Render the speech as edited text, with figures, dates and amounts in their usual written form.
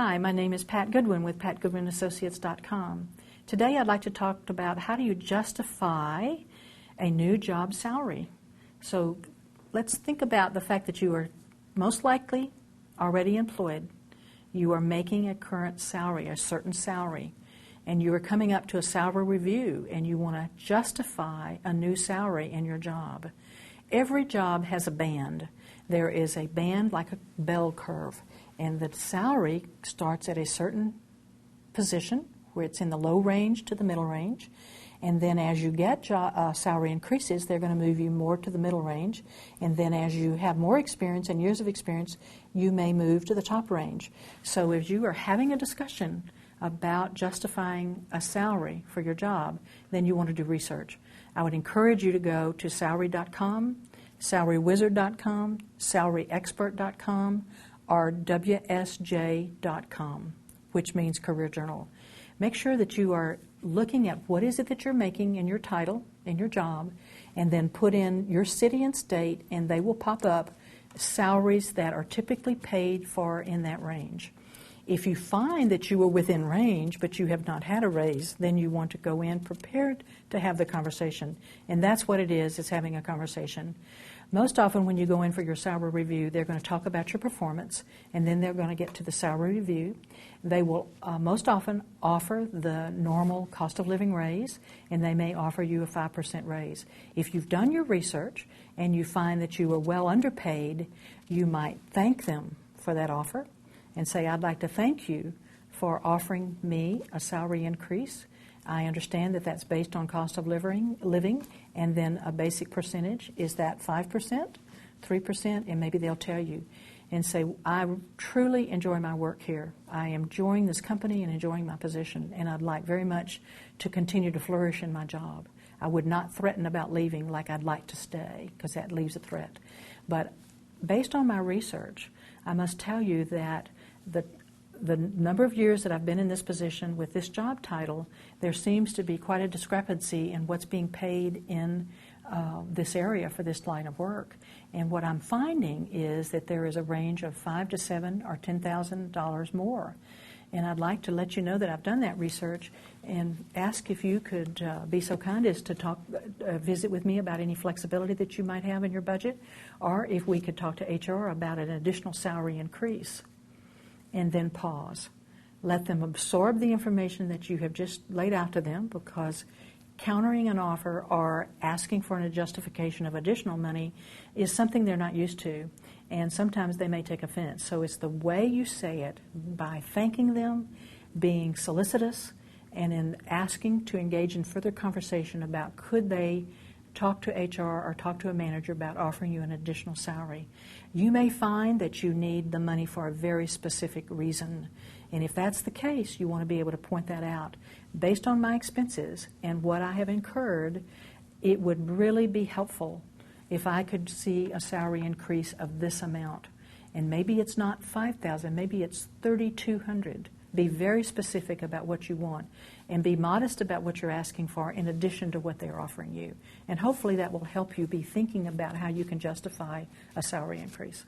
Hi, my name is Pat Goodwin with PatGoodwinAssociates.com. Today I'd like to talk about how do you justify a new job salary. So let's think about the fact that you are most likely already employed. You are making a current salary, a certain salary, and you are coming up to a salary review and you want to justify a new salary in your job. Every job has a band. There is a band like a bell curve, and the salary starts at a certain position where it's in the low range to the middle range, and then as you get salary increases, they're going to move you more to the middle range, and then as you have more experience and years of experience, you may move to the top range. So if you are having a discussion about justifying a salary for your job, then you want to do research. I would encourage you to go to salary.com, salarywizard.com, salaryexpert.com, or WSJ.com, which means Career Journal. Make sure that you are looking at what is it that you're making in your title, in your job, and then put in your city and state, and they will pop up salaries that are typically paid for in that range. If you find that you are within range but you have not had a raise, then you want to go in prepared to have the conversation. And that's what it is having a conversation. Most often when you go in for your salary review, they're going to talk about your performance, and then they're going to get to the salary review. They will most often offer the normal cost of living raise, and they may offer you a 5% raise. If you've done your research and you find that you are well underpaid, you might thank them for that offer and say, I'd like to thank you for offering me a salary increase. I understand that that's based on cost of living, and then a basic percentage. Is that 5%, 3%? And maybe they'll tell you and say, I truly enjoy my work here. I am enjoying this company and enjoying my position, and I'd like very much to continue to flourish in my job. I would not threaten about leaving like I'd like to stay, because that leaves a threat. But based on my research, I must tell you that the number of years that I've been in this position with this job title, there seems to be quite a discrepancy in what's being paid in this area for this line of work. And what I'm finding is that there is a range of $5,000 to $7,000 or $10,000 more. And I'd like to let you know that I've done that research and ask if you could be so kind as to visit with me about any flexibility that you might have in your budget, or if we could talk to HR about an additional salary increase. And then pause. Let them absorb the information that you have just laid out to them, because countering an offer or asking for a justification of additional money is something they're not used to, and sometimes they may take offense. So it's the way you say it, by thanking them, being solicitous, and in asking to engage in further conversation about could they talk to HR or talk to a manager about offering you an additional salary. You may find that you need the money for a very specific reason. And if that's the case, you want to be able to point that out. Based on my expenses and what I have incurred, it would really be helpful if I could see a salary increase of this amount. And maybe it's not $5,000, maybe it's $3,200. Be very specific about what you want, and be modest about what you're asking for in addition to what they're offering you. And hopefully that will help you be thinking about how you can justify a salary increase.